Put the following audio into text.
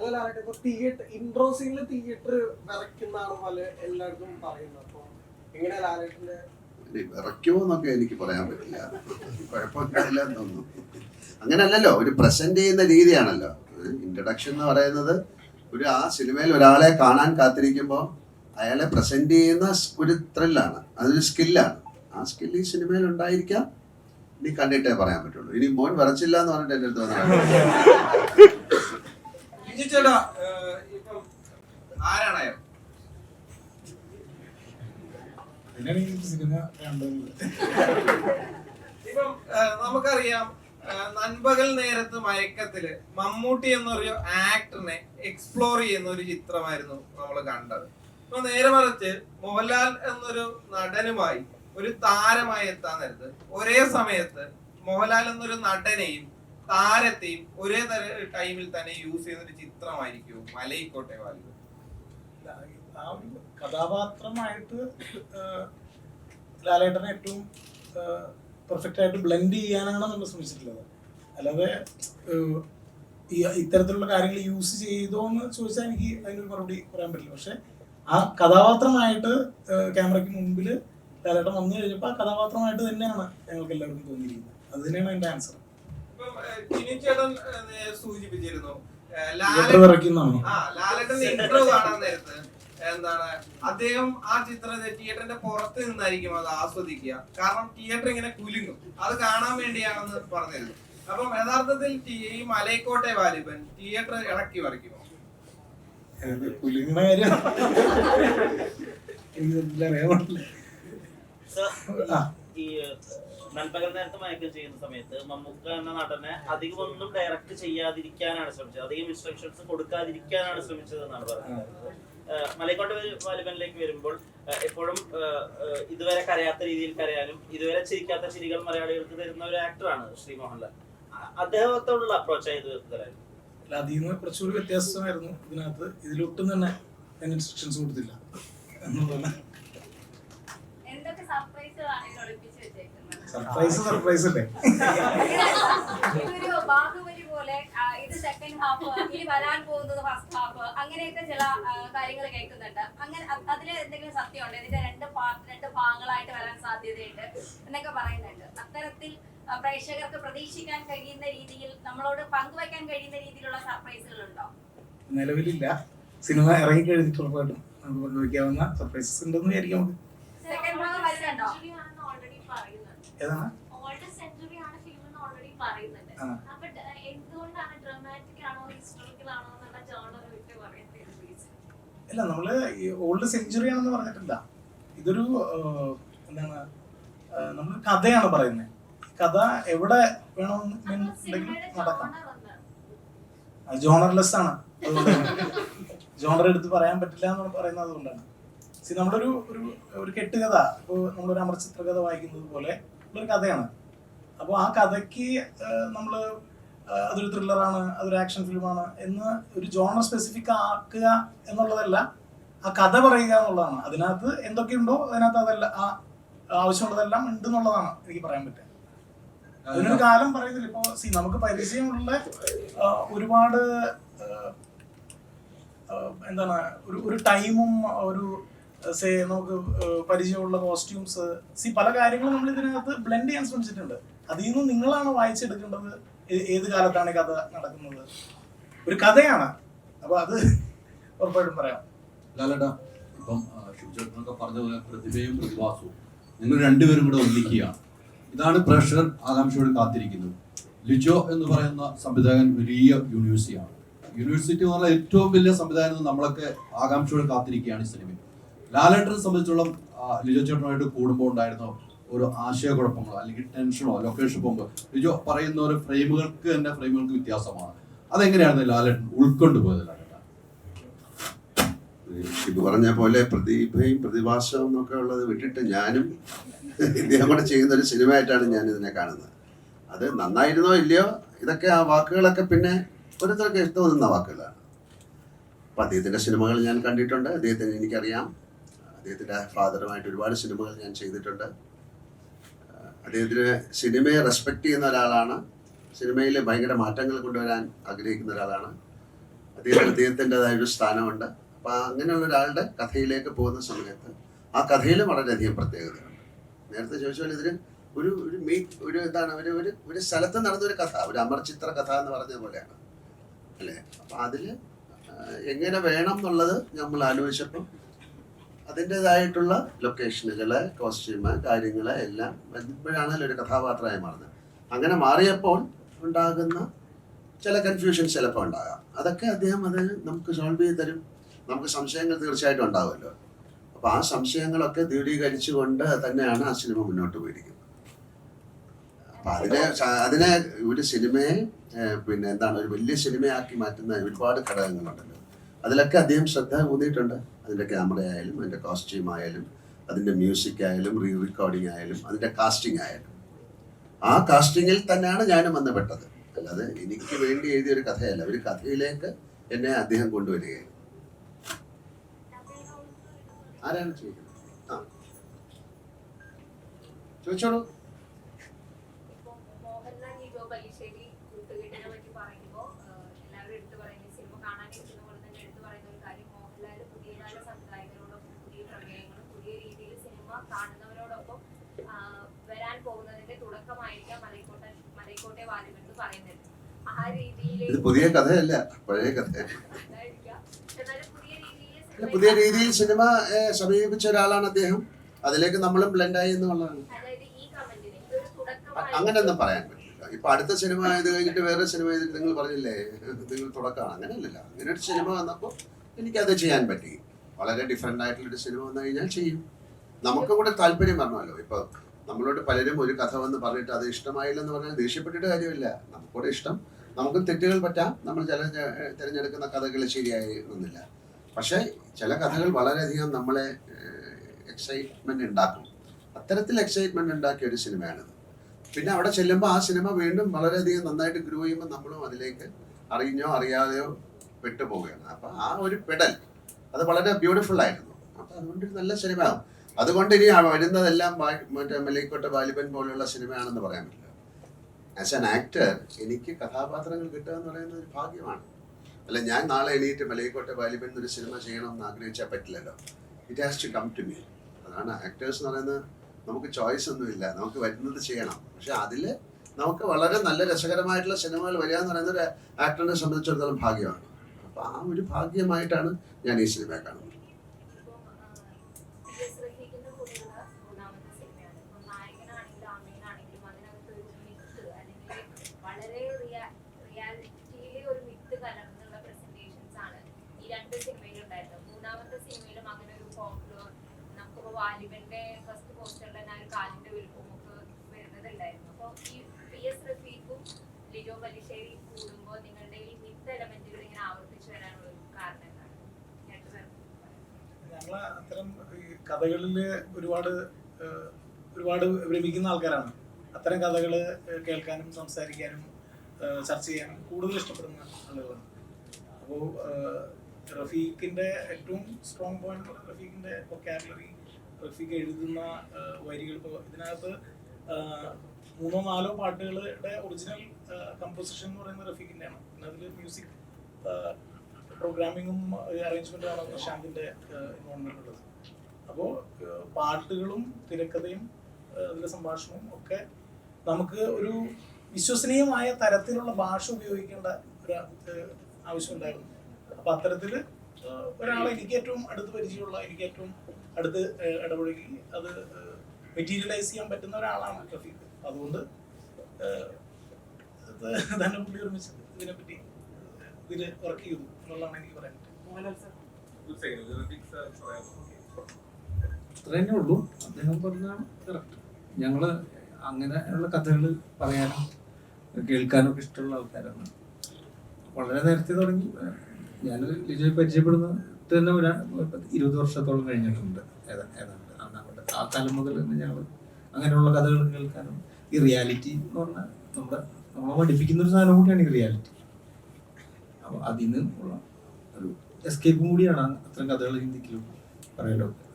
അതുപോലെ ആകട്ടെ ഇപ്പൊ തിയേറ്റർ ഇൻട്രോ സീനിൽ തിയേറ്റർ വിറയ്ക്കുന്നതാണ് പല എല്ലായിടത്തും പറയുന്നത്. അപ്പൊ എങ്ങനെയാ ലാലേട്ടന്റെ വിറയ്ക്കുമോ എന്നൊക്കെ എനിക്ക് പറയാൻ പറ്റില്ല, കുഴപ്പമില്ല തോന്നുന്നു. അങ്ങനല്ലല്ലോ, ഒരു പ്രസന്റ് ചെയ്യുന്ന രീതിയാണല്ലോ ഇൻട്രഡക്ഷൻ എന്ന് പറയുന്നത്. ആ സിനിമയിൽ ഒരാളെ കാണാൻ കാത്തിരിക്കുമ്പോൾ അയാളെ പ്രസന്റ് ചെയ്യുന്ന ഒരു ത്രില്ലാണ്, അതൊരു സ്കില്ലാണ്. ആ സ്കില്ല് ഈ സിനിമയിൽ ഉണ്ടായിരിക്കാം, ഇനി കണ്ടിട്ടേ പറയാൻ പറ്റുള്ളൂ. ഇനി മോൻ വരച്ചില്ല എന്ന് പറഞ്ഞിട്ട് എൻ്റെ അടുത്ത് വന്നാൽ ഇപ്പം നമുക്കറിയാം, നൻപകൽ നേരത്ത് മയക്കത്തില് മമ്മൂട്ടി എന്നൊരു ആക്ടറിനെ എക്സ്പ്ലോർ ചെയ്യുന്ന ഒരു ചിത്രമായിരുന്നു നമ്മൾ കണ്ടത്. ഇപ്പൊ നേരെ മറിച്ച് മോഹൻലാൽ എന്നൊരു നടനുമായി ഒരു താരമായി എത്താൻ നേരത്ത് ഒരേ സമയത്ത് മോഹൻലാൽ എന്നൊരു നടനെയും താരത്തെയും ഒരേ ടൈമിൽ തന്നെ യൂസ് ചെയ്യുന്ന ഒരു ചിത്രമായിരിക്കും മലൈക്കോട്ടെ വാലിബൻ. ആ ഒരു കഥാപാത്രമായിട്ട് ലാലേട്ടനെ ഏറ്റവും പെർഫെക്റ്റ് ആയിട്ട് ബ്ലെൻഡ് ചെയ്യാനാണ് നമ്മൾ ശ്രമിച്ചിട്ടുള്ളത്. അല്ലാതെ ഇത്തരത്തിലുള്ള കാര്യങ്ങൾ യൂസ് ചെയ്തോ എന്ന് ചോദിച്ചാൽ എനിക്ക് അതിനൊരു മറുപടി പറയാൻ പറ്റില്ല. പക്ഷെ ആ കഥാപാത്രമായിട്ട് ക്യാമറയ്ക്ക് മുമ്പിൽ ലാലേട്ടൻ വന്നു കഴിഞ്ഞപ്പോൾ ആ കഥാപാത്രമായിട്ട് തന്നെയാണ് ഞങ്ങൾക്ക് എല്ലാവർക്കും തോന്നിയിരിക്കുന്നത്. അത് തന്നെയാണ് എൻ്റെ ആൻസർ. സൂചിപ്പിച്ചിരുന്നു ലാലേട്ടൻ ഇന്റർവ്യൂ കാണാൻ നേരത്ത് എന്താണ് അദ്ദേഹം ആ ചിത്രത്തെ തിയേറ്ററിന്റെ പുറത്ത് നിന്നായിരിക്കും അത് ആസ്വദിക്കുക. കാരണം തിയേറ്റർ ഇങ്ങനെ കുലുങ്ങും, അത് കാണാൻ വേണ്ടിയാണെന്ന് പറഞ്ഞിരുന്നു. അപ്പം യഥാർത്ഥത്തിൽ ഈ മലൈക്കോട്ടെ വാലിബൻ തിയേറ്റർ ഇളക്കി മറിക്കുമോ? കുലുങ്ങുന്ന കാര്യം ഈ നൻപകൽ നേരത്തെ മയക്കം ചെയ്യുന്ന സമയത്ത് മമ്മൂക്ക എന്ന നടനെ അധികം ഒന്നും ഡയറക്റ്റ് ചെയ്യാതിരിക്കാനാണ് ശ്രമിച്ചത്, അധികം ഇൻസ്ട്രക്ഷൻസ് കൊടുക്കാതിരിക്കാനാണ് ശ്രമിച്ചത് എന്നാണ് പറയുന്നത്. മലൈക്കോട്ടെ വാലിബനിലേക്ക് വരുമ്പോൾ എപ്പോഴും ഇതുവരെ കരയാത്ത രീതിയിൽ കരയാനും ഇതുവരെ ചിരിക്കാത്ത ചിരികൾ മലയാളികൾക്ക് തരുന്ന ഒരു ആക്ടറാണ് ശ്രീ മോഹൻലാൽ. അദ്ദേഹത്തോടുള്ള അപ്രോച്ച് ഇത് തരായിരുന്നു. അതിൽ നിന്ന് കുറച്ചുകൂടി വ്യത്യാസമായിരുന്നു ഇതിനകത്ത്. ഇതിലൊട്ടും തന്നെ ഞാൻ ഇൻസ്ട്രക്ഷൻസ് കൊടുത്തില്ല എന്നുള്ളതാണ്. സർപ്രൈസ് അല്ലേ? ബാഹുബലി പോലെ ഇത് സെക്കൻഡ് ഹാഫ്, ഇനി വരാൻ പോകുന്നത് ഫസ്റ്റ് ഹാഫ്, അങ്ങനെയൊക്കെ ചില കാര്യങ്ങൾ കേൾക്കുന്നുണ്ട്. അങ്ങനെ അതിൽ എന്തെങ്കിലും സത്യമുണ്ട്? ഇതിന്റെ രണ്ട് ഭാഗങ്ങളായിട്ട് വരാൻ സാധ്യതയുണ്ട് എന്നൊക്കെ പറയുന്നുണ്ട്. അത്തരത്തിൽ പ്രേക്ഷകർക്ക് പ്രതീക്ഷിക്കാൻ കഴിയുന്ന രീതിയിൽ, നമ്മളോട് പങ്കുവയ്ക്കാൻ കഴിയുന്ന രീതിയിലുള്ള സർപ്രൈസുകൾ ഉണ്ടോ? നിലവിലില്ല. സിനിമ ഇറങ്ങി കഴിഞ്ഞിട്ട് ഉറപ്പായിട്ടും നമുക്ക് പങ്കുവയ്ക്കാവുന്ന സർപ്രൈസസ് ഉണ്ടെന്ന് വിചാരിക്കാം. സെക്കൻഡ് ഭാഗം വരുന്നുണ്ടോ? ഏതാണ്? അല്ല, നമ്മള് ഓൾഡ് സെഞ്ചുറി ആണെന്ന് പറഞ്ഞിട്ടില്ല. ഇതൊരു എന്താണ്, നമ്മൾ കഥയാണ് പറയുന്നത്. കഥ എവിടെ വേണമെന്നുണ്ടെങ്കിലും നടക്കാം. ജോണർലെസ് ആണ്, ജോണർ എടുത്ത് പറയാൻ പറ്റില്ല എന്ന് പറയുന്നത് അതുകൊണ്ടാണ്. നമ്മളൊരു ഒരു കെട്ടുകഥ, ഇപ്പോൾ നമ്മളൊരു അമർ ചിത്രകഥ വായിക്കുന്നത് പോലെ ഉള്ളൊരു കഥയാണ്. അപ്പോൾ ആ കഥയ്ക്ക് നമ്മൾ അതൊരു ത്രില്ലറാണ്, അതൊരു ആക്ഷൻ ഫിലിമാണ് എന്ന് ഒരു ജോണർ സ്പെസിഫിക് ആക്കുക എന്നുള്ളതല്ല, ആ കഥ പറയുക എന്നുള്ളതാണ്. അതിനകത്ത് എന്തൊക്കെയുണ്ടോ അതിനകത്ത് അതെല്ലാം, ആ ആവശ്യമുള്ളതെല്ലാം ഉണ്ടെന്നുള്ളതാണ് എനിക്ക് പറയാൻ പറ്റുക. അതിനൊരു കാലം പറയുന്നില്ല. ഇപ്പോൾ നമുക്ക് പരിചയമുള്ള ഒരുപാട് എന്താണ്, ഒരു ടൈമും ഒരു നമുക്ക് പരിചയമുള്ള കോസ്റ്റ്യൂംസ്, പല കാര്യങ്ങളും നമ്മൾ ഇതിനകത്ത് ബ്ലെൻഡ് ചെയ്യാൻ ശ്രമിച്ചിട്ടുണ്ട്. അതിൽ നിന്ന് നിങ്ങളാണ് വായിച്ചെടുക്കേണ്ടത് ഏത് കാലത്താണ് കഥ നടക്കുന്നത്. ഒരു കഥയാണ്, അപ്പൊ അത് ഉറപ്പായിട്ടും പറയാം. ലാലേട്ടാ, ഇപ്പം ശിവചേട്ടനൊക്കെ പറഞ്ഞ പോലെ പ്രതിഭയും പ്രതിഭാസവും നിങ്ങൾ രണ്ടുപേരും കൂടെ ഒന്നിക്കുകയാണ്. ഇതാണ് പ്രേക്ഷകർ ആകാംക്ഷയോട് കാത്തിരിക്കുന്നത്. ലിജോ എന്ന് പറയുന്ന സംവിധായകൻ വലിയ യൂണിവേഴ്സിറ്റിയാണ്. യൂണിവേഴ്സിറ്റി എന്ന് പറഞ്ഞാൽ ഏറ്റവും വലിയ സംവിധാനം നമ്മളൊക്കെ ആകാംക്ഷയോട് കാത്തിരിക്കുകയാണ് ഈ സിനിമയിൽ. ലാലേട്ടനെ സംബന്ധിച്ചോളം ലിജോ ചേട്ടനുമായിട്ട് കൂടുമ്പോൾ ഉണ്ടായിരുന്ന ഒരു ആശയക്കുഴപ്പങ്ങളോ അല്ലെങ്കിൽ ടെൻഷനോ, ലൊക്കേഷൻ പോകുമ്പോൾ ലിജോ പറയുന്ന ഒരു ഫ്രെയിമുകൾക്ക് വ്യത്യാസമാണ്. അതെങ്ങനെയാണ് ലാലേട്ടൻ ഉൾക്കൊണ്ടുപോയത്? ലാലേട്ടൻ ഇത് പറഞ്ഞ പോലെ പ്രതിഭയും പ്രതിഭാസവും എന്നൊക്കെ ഉള്ളത് വിട്ടിട്ട് ഞാനും ഇദ്ദേഹം കൂടെ ചെയ്യുന്ന ഒരു സിനിമയായിട്ടാണ് ഞാൻ ഇതിനെ കാണുന്നത്. അത് നന്നായിരുന്നോ ഇല്ലയോ, ഇതൊക്കെ ആ വാക്കുകളൊക്കെ പിന്നെ ഓരോരുത്തർക്ക് ഇഷ്ടം വാക്കുകളാണ്. അപ്പം അദ്ദേഹത്തിൻ്റെ സിനിമകൾ ഞാൻ കണ്ടിട്ടുണ്ട്, അദ്ദേഹത്തിന് എനിക്കറിയാം. അദ്ദേഹത്തിൻ്റെ ഫാദറുമായിട്ട് ഒരുപാട് സിനിമകൾ ഞാൻ ചെയ്തിട്ടുണ്ട്. അദ്ദേഹത്തിന് സിനിമയെ റെസ്പെക്റ്റ് ചെയ്യുന്ന ഒരാളാണ്, സിനിമയിൽ ഭയങ്കര മാറ്റങ്ങൾ കൊണ്ടുവരാൻ ആഗ്രഹിക്കുന്ന ഒരാളാണ്. അദ്ദേഹത്തിൻ്റെതായ ഒരു സ്ഥാനമുണ്ട്. അപ്പം അങ്ങനെയുള്ള ഒരാളുടെ കഥയിലേക്ക് പോകുന്ന സമയത്ത് ആ കഥയിൽ വളരെയധികം പ്രത്യേകതയുണ്ട്. നേരത്തെ ചോദിച്ച പോലെ ഇതിന് ഒരു എന്താണ് ഒരു സ്ഥലത്ത് നടന്നൊരു കഥ, ഒരു അമർചിത്ര കഥ എന്ന് പറഞ്ഞ പോലെയാണ് അല്ലേ. അപ്പം അതിൽ എങ്ങനെ വേണം എന്നുള്ളത് നമ്മൾ ആലോചിച്ചപ്പോൾ അതിൻ്റെതായിട്ടുള്ള ലൊക്കേഷനുകൾ, കോസ്റ്റ്യൂമ്, കാര്യങ്ങൾ എല്ലാം വരുമ്പോഴാണല്ലോ ഒരു കഥാപാത്രമായി മാറുന്നത്. അങ്ങനെ മാറിയപ്പോൾ ഉണ്ടാകുന്ന ചില കൺഫ്യൂഷൻസ് ചിലപ്പോൾ ഉണ്ടാകാം. അതൊക്കെ അദ്ദേഹം അത് നമുക്ക് സോൾവ് ചെയ്ത് തരും. നമുക്ക് സംശയങ്ങൾ തീർച്ചയായിട്ടും ഉണ്ടാവുമല്ലോ. അപ്പോൾ ആ സംശയങ്ങളൊക്കെ ദൂരീകരിച്ചുകൊണ്ട് തന്നെയാണ് ആ സിനിമ മുന്നോട്ട് പോയിരിക്കുന്നത്. അപ്പം അതിനെ ഒരു സിനിമയെ പിന്നെ എന്താണ് ഒരു വലിയ സിനിമയാക്കി മാറ്റുന്ന ഒരുപാട് ഘടകങ്ങളുണ്ടല്ലോ. അതിലൊക്കെ അദ്ദേഹം ശ്രദ്ധ ഊന്നിയിട്ടുണ്ട്. അതിൻ്റെ ക്യാമറ ആയാലും അതിൻ്റെ കോസ്റ്റ്യൂം ആയാലും അതിൻ്റെ മ്യൂസിക് ആയാലും റീറെക്കോർഡിംഗ് ആയാലും അതിൻ്റെ കാസ്റ്റിംഗ് ആയാലും ആ കാസ്റ്റിങ്ങിൽ തന്നെയാണ് ഞാനും ബന്ധപ്പെട്ടത്. അല്ലാതെ എനിക്ക് വേണ്ടി എഴുതിയൊരു കഥയല്ല, ഒരു കഥയിലേക്ക് എന്നെ അദ്ദേഹം കൊണ്ടുവരികയാണ്. ആരാണ് ചോദിക്കുന്നത്? ആ ചോദിച്ചോളൂ. ഇത് പുതിയ കഥയല്ല, പഴയ കഥയാണ്. പുതിയ രീതിയിൽ സിനിമ സമീപിച്ച ഒരാളാണ് അദ്ദേഹം. അതിലേക്ക് നമ്മളും ബ്ലെൻഡായി എന്നുള്ളതാണ്. അങ്ങനെയൊന്നും പറയാൻ പറ്റില്ല. ഇപ്പൊ അടുത്ത സിനിമ ഇത് കഴിഞ്ഞിട്ട് വേറെ സിനിമ ചെയ്തിട്ട് നിങ്ങൾ പറഞ്ഞില്ലേ നിങ്ങൾ തുടക്കമാണ്, അങ്ങനെയല്ലല്ലോ. അങ്ങനെ ഒരു സിനിമ വന്നപ്പോൾ എനിക്കത് ചെയ്യാൻ പറ്റി. വളരെ ഡിഫറെൻ്റ് ആയിട്ടുള്ളൊരു സിനിമ വന്നു കഴിഞ്ഞാൽ ചെയ്യും. നമുക്കും കൂടെ താല്പര്യം വരണമല്ലോ. ഇപ്പൊ നമ്മളോട് പലരും ഒരു കഥ വന്ന് പറഞ്ഞിട്ട് അത് ഇഷ്ടമായില്ലെന്ന് പറഞ്ഞാൽ ദേഷ്യപ്പെട്ടിട്ട് കാര്യമില്ല. നമുക്കൂടെ ഇഷ്ടം, നമുക്കും തെറ്റുകൾ പറ്റാം. നമ്മൾ തിരഞ്ഞെടുക്കുന്ന കഥകൾ ശരിയായി ഒന്നുമില്ല. പക്ഷേ ചില കഥകൾ വളരെയധികം നമ്മളെ എക്സൈറ്റ്മെന്റ് ഉണ്ടാക്കും. അത്തരത്തിൽ എക്സൈറ്റ്മെന്റ് ഉണ്ടാക്കിയ ഒരു സിനിമയാണിത്. പിന്നെ അവിടെ ചെല്ലുമ്പോൾ ആ സിനിമ വീണ്ടും വളരെയധികം നന്നായിട്ട് ഗ്രോ ചെയ്യുമ്പോൾ നമ്മളും അതിലേക്ക് അറിഞ്ഞോ അറിയാതെയോ പെട്ടുപോവുകയാണ്. അപ്പം ആ ഒരു പെടൽ അത് വളരെ ബ്യൂട്ടിഫുൾ ആയിരുന്നു. അപ്പം അതുകൊണ്ടൊരു നല്ല സിനിമയാകും. അതുകൊണ്ട് ഇനി വരുന്നതെല്ലാം മറ്റേ മലൈക്കോട്ടെ വാലിബൻ പോലെയുള്ള സിനിമയാണെന്ന് പറയാൻ പറ്റില്ല. ആസ് ആൻ ആക്ടർ എനിക്ക് കഥാപാത്രങ്ങൾ കിട്ടുക എന്ന് പറയുന്നത് ഒരു ഭാഗ്യമാണ്. അല്ല ഞാൻ നാളെ എണീറ്റ് മലൈക്കോട്ടെ വാലിബൻ എന്നൊരു സിനിമ ചെയ്യണമെന്ന് ആഗ്രഹിച്ചാൽ പറ്റില്ലല്ലോ. It has to come to me. അതാണ് ആക്ടേഴ്സ് എന്ന് പറയുന്നത്. നമുക്ക് ചോയ്സ് ഒന്നുമില്ല, നമുക്ക് വരുന്നത് ചെയ്യണം. പക്ഷെ അതിൽ നമുക്ക് വളരെ നല്ല രസകരമായിട്ടുള്ള സിനിമകൾ വരിക എന്ന് പറയുന്നത് ഒരു ആക്ടറിനെ സംബന്ധിച്ചിടത്തോളം ഭാഗ്യമാണ്. അപ്പോൾ ആ ഒരു ഭാഗ്യമായിട്ടാണ് ഞാൻ ഈ സിനിമയെ കാണുന്നത്. വാലിബന്റെ ഫസ്റ്റ് പോസ്റ്ററിൽ തന്നെ ഒരു കാലിന്റെ വലുപ്പമൊക്കെ വരുന്നതുണ്ടായിരുന്നു. അപ്പോൾ ഈ PS റഫീഖും ലിജോ വലിശ്ശേരി കൂടുമ്പോൾ നിങ്ങളുടെ ഈ മിത്ത് എലമെന്റുകൾ ഇങ്ങനെ ആവർത്തിച്ചു വരാനുള്ള കാരണം എന്താണ്? ഞങ്ങൾ അത്തരം കഥകളിൽ ഒരുപാട് ഭ്രമിക്കുന്ന ആൾക്കാരാണ്. അത്തരം കഥകൾ കേൾക്കാനും സംസാരിക്കാനും ചർച്ച ചെയ്യാനും കൂടുതൽ ഇഷ്ടപ്പെടുന്ന ആളുകളാണ്. അപ്പോൾ റഫീഖിന്റെ ഏറ്റവും സ്ട്രോങ് പോയിന്റ് റഫീഖിന്റെ വൊക്കാബുലറി, റഫീഖ് എഴുതുന്ന വരികൾ. ഇപ്പോൾ ഇതിനകത്ത് 3-4 പാട്ടുകളുടെ ഒറിജിനൽ കമ്പോസിഷൻ എന്ന് പറയുന്നത് റഫീഖിൻ്റെയാണ്. പിന്നെ അതിൽ മ്യൂസിക് പ്രോഗ്രാമിങ്ങും അറേഞ്ച്മെൻറ്റുമാണ് നിശാന്തിൻ്റെ ഇൻവോൾവ്മെൻ്റ് ഉള്ളത്. അപ്പോൾ പാട്ടുകളും തിരക്കഥയും അതിലെ സംഭാഷണവും ഒക്കെ നമുക്ക് ഒരു വിശ്വസനീയമായ തരത്തിലുള്ള ഭാഷ ഉപയോഗിക്കേണ്ട ഒരു ആവശ്യമുണ്ടായിരുന്നു. അപ്പോൾ അത്തരത്തിൽ ഒരാളെ എനിക്ക് ഏറ്റവും അടുത്ത് പരിചയമുള്ള, എനിക്ക് ഏറ്റവും അടുത്ത് ഇടപഴകി അത് മെറ്റീരിയലൈസ് ചെയ്യാൻ പറ്റുന്ന ഒരാളാണ് റഫീഖ്. അതുകൊണ്ട് തന്നെ പുള്ളി ഒരുമിച്ച് ഇതിനെപ്പറ്റി ഇതിൽ വർക്ക് ചെയ്തു എന്നുള്ളതാണ് എനിക്ക് പറയാൻ അത്രേ ഉള്ളൂ. അദ്ദേഹം പറഞ്ഞാണ് കറക്റ്റ്. ഞങ്ങള് അങ്ങനെയുള്ള കഥകൾ പറയാനും കേൾക്കാനും ഒക്കെ ഇഷ്ടമുള്ള ആൾക്കാരാണ്. വളരെ നേരത്തെ തുടങ്ങി. ഞാൻ ലിജോയെ പരിചയപ്പെടുന്നത് തന്നെ 20 വർഷത്തോളം കഴിഞ്ഞിട്ടുണ്ട് ഏതാണ്ട്. ആ കാലം മുതൽ തന്നെ ഞങ്ങൾ അങ്ങനെയുള്ള കഥകൾ കേൾക്കാനും ഈ റിയാലിറ്റി എന്ന് പറഞ്ഞാൽ നമ്മളെ പഠിപ്പിക്കുന്ന ഒരു സാധനം കൂടിയാണ് ഈ റിയാലിറ്റി. അപ്പോൾ അതിൽ നിന്നുള്ള ഒരു എസ്കേപ്പും കൂടിയാണ് അത്തരം കഥകൾ ചിന്തിക്കലും പറയലൊക്കെ.